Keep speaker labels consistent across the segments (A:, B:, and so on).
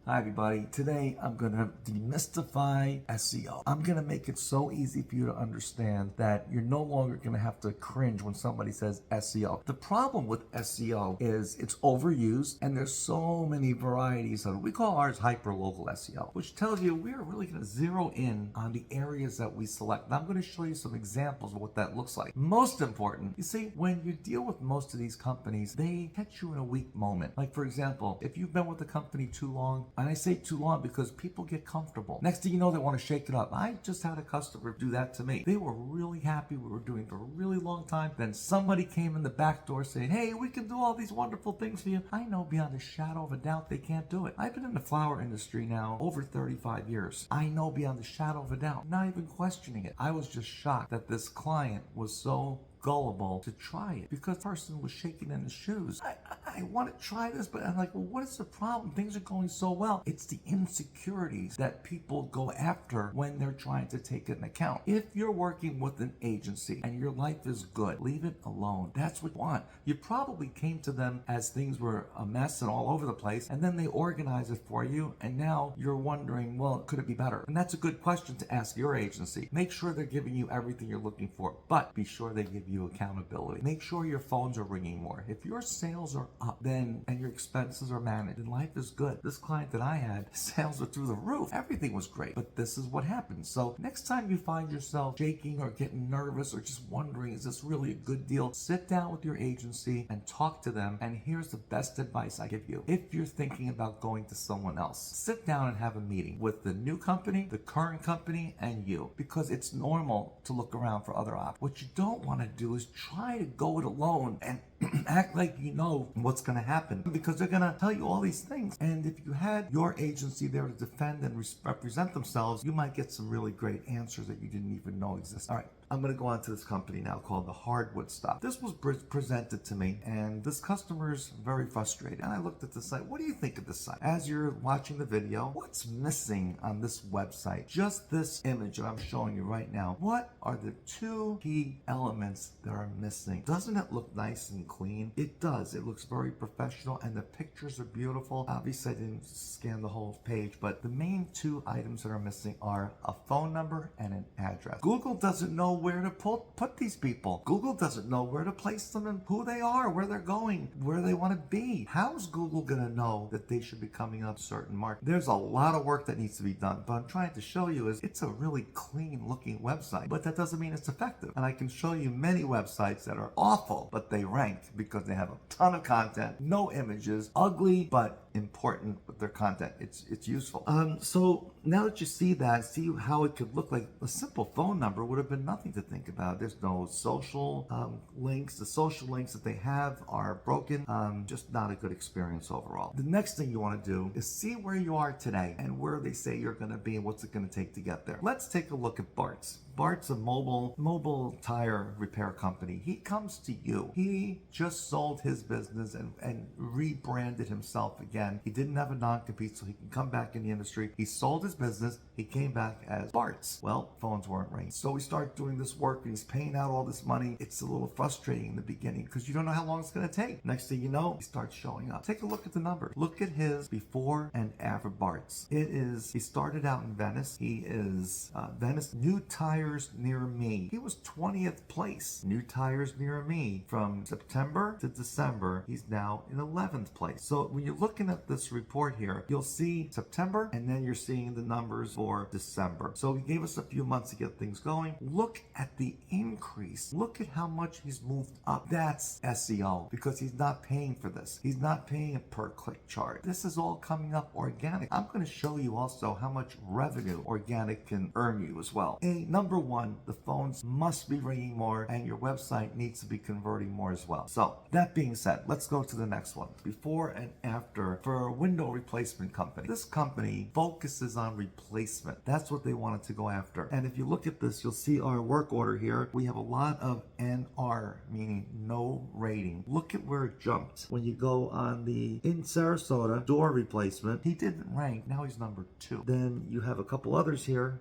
A: Hi everybody, today I'm going to demystify SEO. I'm going to make it so easy for you to understand that you're no longer going to have to cringe when somebody says SEO. The problem with SEO is it's overused and there's so many varieties of it. We call ours hyperlocal SEO, which tells you we're really going to zero in on the areas that we select. And I'm going to show you some examples of what that looks like. Most important, you see, when you deal with most of these companies, they catch you in a weak moment. Like for example, if you've been with the company too long, and I say too long because people get comfortable. Next thing you know, they want to shake it up. I just had a customer do that to me. They were really happy we were doing it for a really long time. Then somebody came in the back door saying, hey, we can do all these wonderful things for you. I know beyond a shadow of a doubt they can't do it. I've been in the flower industry now over 35 years. I know beyond a shadow of a doubt, not even questioning it. I was just shocked that this client was so gullible to try it because the person was shaking in his shoes. I want to try this, but I'm like, well, what is the problem? Things are going so well. It's the insecurities that people go after when they're trying to take an account. If you're working with an agency and your life is good, leave it alone. That's what you want. You probably came to them as things were a mess and all over the place, and then they organize it for you, and now you're wondering, well, could it be better? And that's a good question to ask your agency. Make sure they're giving you everything you're looking for, but be sure they give you accountability. Make sure your phones are ringing more. If your sales are up, then and your expenses are managed, then life is good. This client that I had, sales were through the roof. Everything was great, but this is what happens. So next time you find yourself shaking or getting nervous or just wondering, is this really a good deal? Sit down with your agency and talk to them. And here's the best advice I give you. If you're thinking about going to someone else, sit down and have a meeting with the new company, the current company, and you, because it's normal to look around for other options. What you don't want to do is try to go it alone and act like you know what's going to happen, because they're going to tell you all these things. And if you had your agency there to defend and represent themselves, you might get some really great answers that you didn't even know existed. All right, I'm going to go on to this company now called the Hardwood Stop. This was presented to me, and this customer's very frustrated. And I looked at the site. What do you think of this site? As you're watching the video, what's missing on this website? Just this image that I'm showing you right now. What are the two key elements that are missing? Doesn't it look nice and clean? It does. It looks very professional, and the pictures are beautiful. Obviously, I didn't scan the whole page, but the main two items that are missing are a phone number and an address. Google doesn't know where to put these people. Google doesn't know where to place them and who they are, where they're going, where they want to be. How is Google going to know that they should be coming up certain markets? There's a lot of work that needs to be done, but I'm trying to show you is it's a really clean looking website, but that doesn't mean it's effective. And I can show you many websites that are awful, but they rank because they have a ton of content, no images, ugly, but important with their content. It's useful. So now that you see that, see how it could look like. A simple phone number would have been nothing to think about. There's no social links. The social links that they have are broken. Just not a good experience overall. The next thing you want to do is see where you are today and where they say you're going to be and what's it going to take to get there. Let's take a look at Bart's. Bart's a mobile tire repair company. He comes to you. He just sold his business and rebranded himself again. He didn't have a non-compete, so he can come back in the industry. He sold his business. He came back as Bart's. Well, phones weren't ringing. So we start doing this work, and he's paying out all this money. It's a little frustrating in the beginning because you don't know how long it's going to take. Next thing you know, he starts showing up. Take a look at the numbers. Look at his before and after Bart's. He started out in Venice. He is Venice New Tires Near Me. He was 20th place. New Tires Near Me. From September to December, he's now in 11th place. So when you're looking at this report here, you'll see September, and then you're seeing the numbers for December. So he gave us a few months to get things going. Look at the increase. Look at how much he's moved up. That's SEO, because he's not paying for this. He's not paying a per click charge. This is all coming up organic. I'm going to show you also how much revenue organic can earn you as well. Number one, the phones must be ringing more, and your website needs to be converting more as well. So that being said, let's go to the next one. Before and after for a window replacement company. This company focuses on replacement. That's what they wanted to go after. And if you look at this, you'll see our work order here. We have a lot of NR, meaning no rating. Look at where it jumped. When you go on the in Sarasota door replacement, he didn't rank. Now he's number 2. Then you have a couple others here.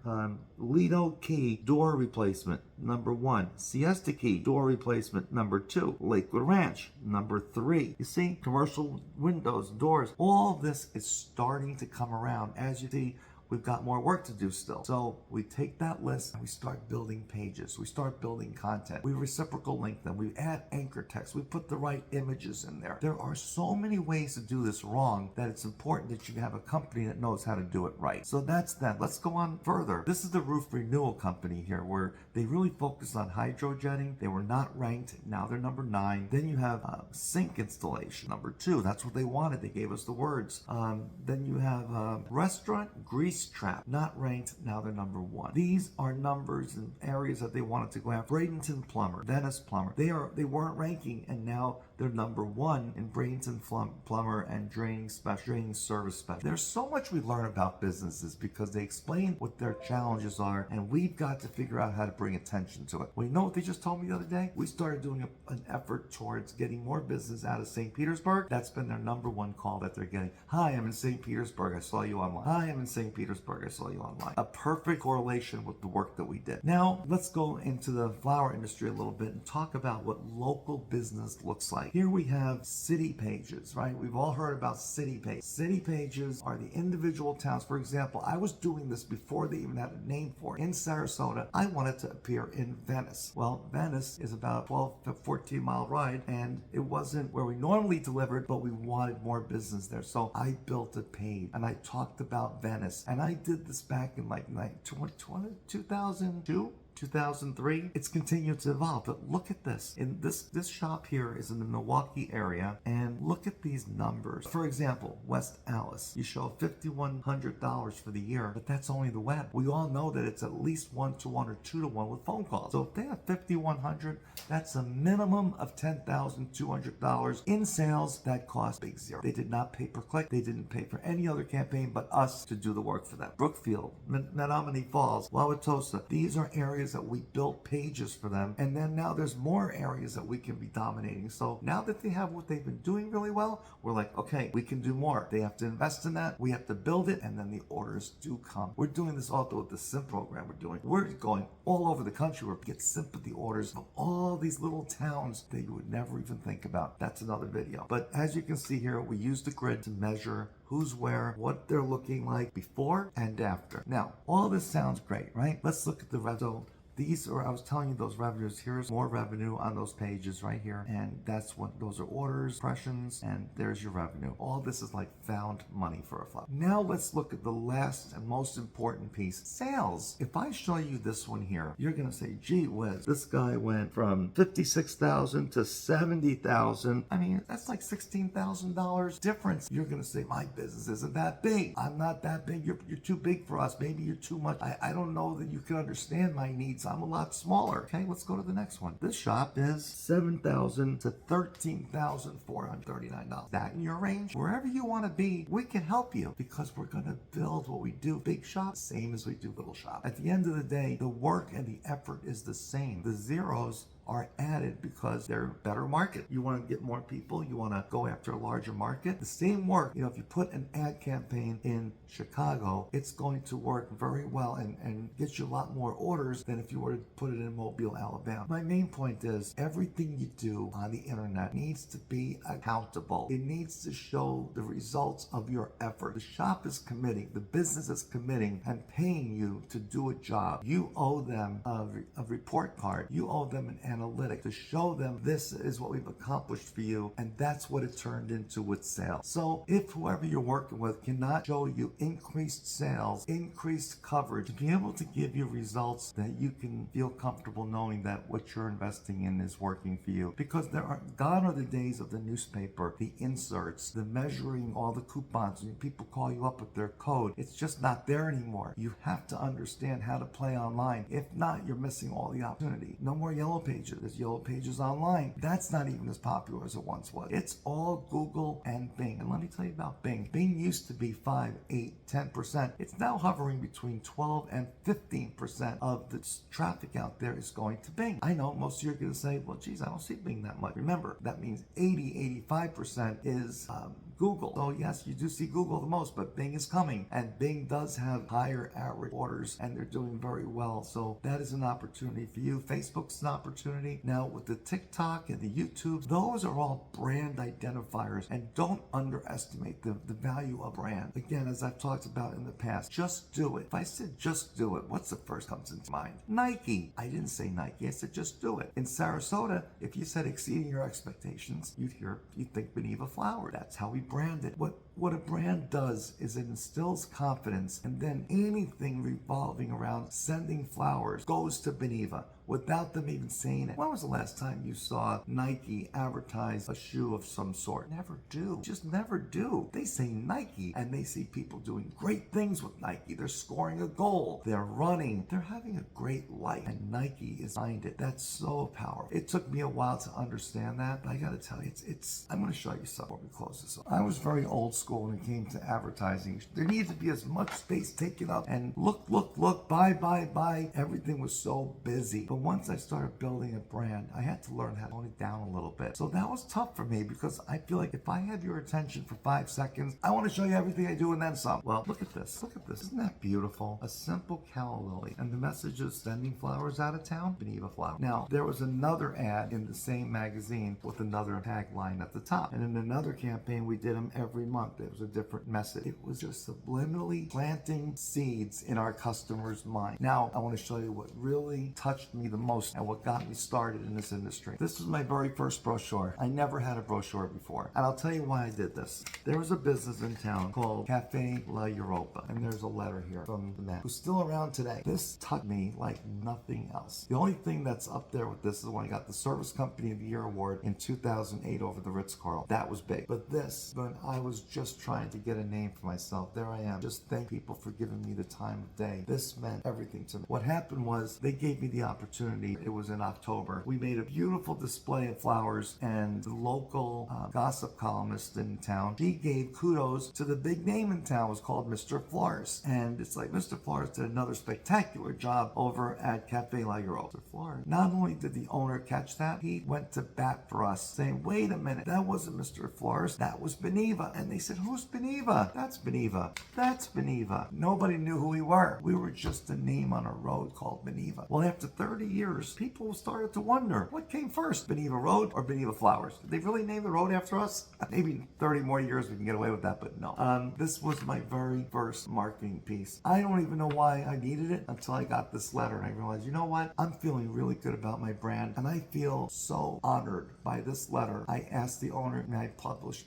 A: Lido Key door replacement, number 1. Siesta Key, door replacement, number 2. Lakewood Ranch, number 3. You see, commercial windows, doors, all this is starting to come around. As you see, we've got more work to do still. So we take that list and we start building pages. We start building content. We reciprocal link them. We add anchor text. We put the right images in there. There are so many ways to do this wrong that it's important that you have a company that knows how to do it right. So that's that. Let's go on further. This is the roof renewal company here, where they really focus on hydrojetting. They were not ranked. Now they're number 9. Then you have sink installation, number 2. That's what they wanted. They gave us the words. Then you have restaurant grease trap, not ranked. Now they're number 1. These are numbers and areas that they wanted to go after. Bradenton Plumber, Venice Plumber. They weren't ranking, and now they're number 1 in Bradenton Plumber and draining service special. There's so much we learn about businesses because they explain what their challenges are, and we've got to figure out how to bring attention to it. Well, you know what they just told me the other day? We started doing an effort towards getting more business out of St. Petersburg. That's been their number 1 call that they're getting. Hi, I'm in St. Petersburg. I saw you online. Hi, I'm in St. Petersburg. I saw you online. A perfect correlation with the work that we did. Now, let's go into the flower industry a little bit and talk about what local business looks like. Here we have city pages, right? We've all heard about city pages. City pages are the individual towns. For example, I was doing this before they even had a name for it. In Sarasota, I wanted to appear in Venice. Well, Venice is about a 12 to 14 mile ride, and it wasn't where we normally delivered, but we wanted more business there. So I built a page and I talked about Venice. And I did this back in like 2002? 2003. It's continued to evolve, but look at this. In this shop here is in the Milwaukee area, and look at these numbers. For example, West Allis, you show $5,100 for the year, but that's only the web. We all know that it's at least 1-to-1 or 2-to-1 with phone calls. So if they have $5,100, that's a minimum of $10,200 in sales. That cost big zero. They did not pay per click. They didn't pay for any other campaign but us to do the work for them. Brookfield, Menominee Falls, Wauwatosa, these are areas that we built pages for them, and then now there's more areas that we can be dominating. So now that they have what they've been doing really well, we're like, okay, we can do more. They have to invest in that, we have to build it, and then the orders do come. We're doing this also with the SIM program we're going all over the country where we get sympathy orders from all these little towns that you would never even think about. That's another video. But as you can see here, we use the grid to measure who's where, what they're looking like before and after. Now, all this sounds great, right? Let's look at the revenue. These are, I was telling you, those revenues. Here's more revenue on those pages right here. And that's what, those are orders, impressions, and there's your revenue. All this is like found money for a flower. Now let's look at the last and most important piece, sales. If I show you this one here, you're gonna say, gee whiz, this guy went from $56,000 to $70,000. I mean, that's like $16,000 difference. You're gonna say, my business isn't that big. I'm not that big. You're too big for us. Maybe you're too much. I don't know that you can understand my needs. I'm a lot smaller. Okay, let's go to the next one. This shop is $7,000 to $13,439. That in your range? Wherever you want to be, we can help you because we're going to build what we do. Big shop, same as we do little shop. At the end of the day, the work and the effort is the same. The zeros are added because they're a better market. You want to get more people, you want to go after a larger market. The same work, if you put an ad campaign in Chicago, it's going to work very well and get you a lot more orders than if you were to put it in Mobile, Alabama. My main point is everything you do on the internet needs to be accountable. It needs to show the results of your effort. The shop is committing, the business is committing and paying you to do a job. You owe them a report card. You owe them an analytic to show them this is what we've accomplished for you, and that's what it turned into with sales. So if whoever you're working with cannot show you increased sales, increased coverage, to be able to give you results that you can feel comfortable knowing that what you're investing in is working for you, because gone are the days of the newspaper, the inserts, the measuring all the coupons, and people call you up with their code. It's just not there anymore. You have to understand how to play online. If not, you're missing all the opportunity. No more yellow pages. There's yellow pages online. That's not even as popular as it once was. It's all Google and Bing. And let me tell you about Bing. Bing used to be 5, 8, 10%. It's now hovering between 12 and 15% of the traffic out there is going to Bing. I know most of you are going to say, well, geez, I don't see Bing that much. Remember, that means 80, 85% is Google. So yes, you do see Google the most, but Bing is coming, and Bing does have higher average orders, and they're doing very well. So that is an opportunity for you. Facebook's an opportunity. Now with the TikTok and the YouTube, those are all brand identifiers, and don't underestimate the value of brand. Again, as I've talked about in the past, just do it. If I said just do it, what's the first comes into mind? Nike. I didn't say Nike, I said just do it. In Sarasota, if you said exceeding your expectations, you'd think Beneva Flower. That's how we brand it. What a brand does is it instills confidence, and then anything revolving around sending flowers goes to Beneva without them even saying it. When was the last time you saw Nike advertise a shoe of some sort? Never do. Just never do. They say Nike, and they see people doing great things with Nike. They're scoring a goal. They're running. They're having a great life, and Nike is behind it. That's so powerful. It took me a while to understand that, but I gotta tell you, I'm gonna show you something before we close this up. I was very old school when it came to advertising. There needed to be as much space taken up, and look, buy. Everything was so busy. But once I started building a brand, I had to learn how to tone it down a little bit. So that was tough for me, because I feel like if I have your attention for 5 seconds, I want to show you everything I do and then some. Well, look at this. Look at this. Isn't that beautiful? A simple calla lily. And the message is sending flowers out of town, Beneva Flower. Now, there was another ad in the same magazine with another tagline at the top. And in another campaign, we did them every month. It was a different message. It was just subliminally planting seeds in our customers' mind. Now, I want to show you what really touched me the most and what got me started in this industry. This was my very first brochure. I never had a brochure before. And I'll tell you why I did this. There was a business in town called Cafe La Europa. And there's a letter here from the man who's still around today. This touched me like nothing else. The only thing that's up there with this is when I got the Service Company of the Year award in 2008 over the Ritz-Carlton. That was big. But this, when I was just trying to get a name for myself, there I am. Just thank people for giving me the time of day. This meant everything to me. What happened was they gave me the opportunity. It was in October. We made a beautiful display of flowers, and the local gossip columnist in town, he gave kudos to the big name in town. It was called Mr. Flores. And it's like Mr. Flores did another spectacular job over at Cafe La Europa. Mr. Flores, not only did the owner catch that, he went to bat for us, saying, wait a minute, that wasn't Mr. Flores, that was Beneva. And they said, who's Beneva? That's Beneva. That's Beneva. Nobody knew who we were. We were just a name on a road called Beneva. Well, after 30 years, people started to wonder, what came first, Beneva Road or Beneva Flowers? Did they really name the road after us? Maybe 30 more years we can get away with that, but no. This was my very first marketing piece. I don't even know why I needed it until I got this letter, and I realized, you know what? I'm feeling really good about my brand, and I feel so honored by this letter. I asked the owner, may I publish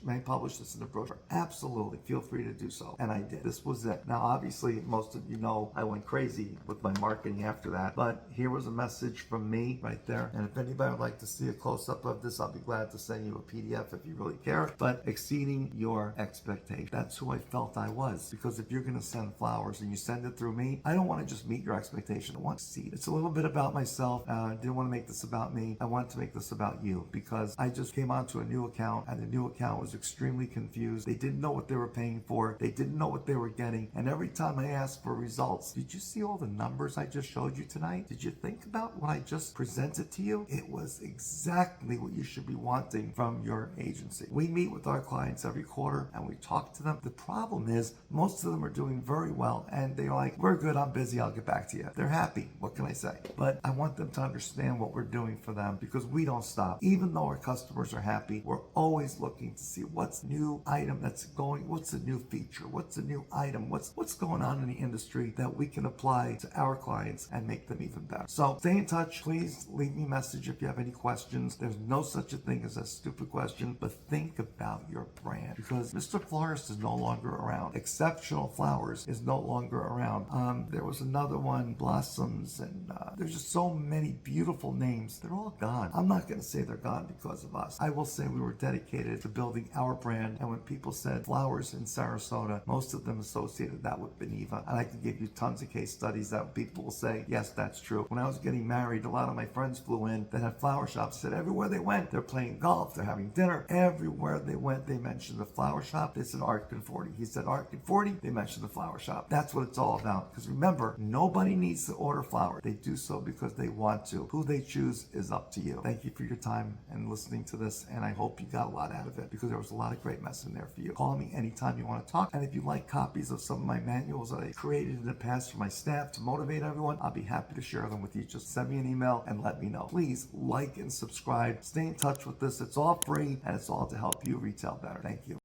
A: this in the brochure? Absolutely, feel free to do so. And I did. This was it. Now, obviously, most of you know I went crazy with my marketing after that, but here was a message from me right there. And if anybody would like to see a close-up of this, I'll be glad to send you a PDF if you really care. But exceeding your expectation. That's who I felt I was. Because if you're going to send flowers and you send it through me, I don't want to just meet your expectation. I want to see it. It's a little bit about myself. I didn't want to make this about me. I wanted to make this about you, because I just came onto a new account, and the new account was extremely confused. They didn't know what they were paying for. They didn't know what they were getting. And every time I asked for results, did you see all the numbers I just showed you tonight? Did you think about what I just presented to you? It was exactly what you should be wanting from your agency. We meet with our clients every quarter and we talk to them. The problem is most of them are doing very well, and they're like, we're good, I'm busy, I'll get back to you. They're happy. What can I say? But I want them to understand what we're doing for them, because we don't stop. Even though our customers are happy, we're always looking to see what's new item that's going, what's the new feature, what's the new item, what's going on in the industry that we can apply to our clients and make them even better. So stay in touch. Please leave me a message if you have any questions. There's no such a thing as a stupid question, but think about your brand, because Mr. Florist is no longer around. Exceptional Flowers is no longer around. There was another one, Blossoms, and there's just so many beautiful names. They're all gone. I'm not going to say they're gone because of us. I will say we were dedicated to building our brand, and when people said flowers in Sarasota, most of them associated that with Beneva. And I can give you tons of case studies that people will say, yes, that's true. When I was getting married, a lot of my friends flew in that had flower shops. Said everywhere they went, they're playing golf, they're having dinner. Everywhere they went, they mentioned the flower shop. They said Art Conforti. He said Art Conforti. They mentioned the flower shop. That's what it's all about. Because remember, nobody needs to order flowers. They do so because they want to. Who they choose is up to you. Thank you for your time and listening to this, and I hope you got a lot out of it, because there was a lot of great mess in there for you. you. Call me anytime you want to talk. And if you like copies of some of my manuals that I created in the past for my staff to motivate everyone, I'll be happy to share them with you. Just send me an email and let me know. Please like and subscribe. Stay in touch with this. It's all free and it's all to help you retail better. Thank you.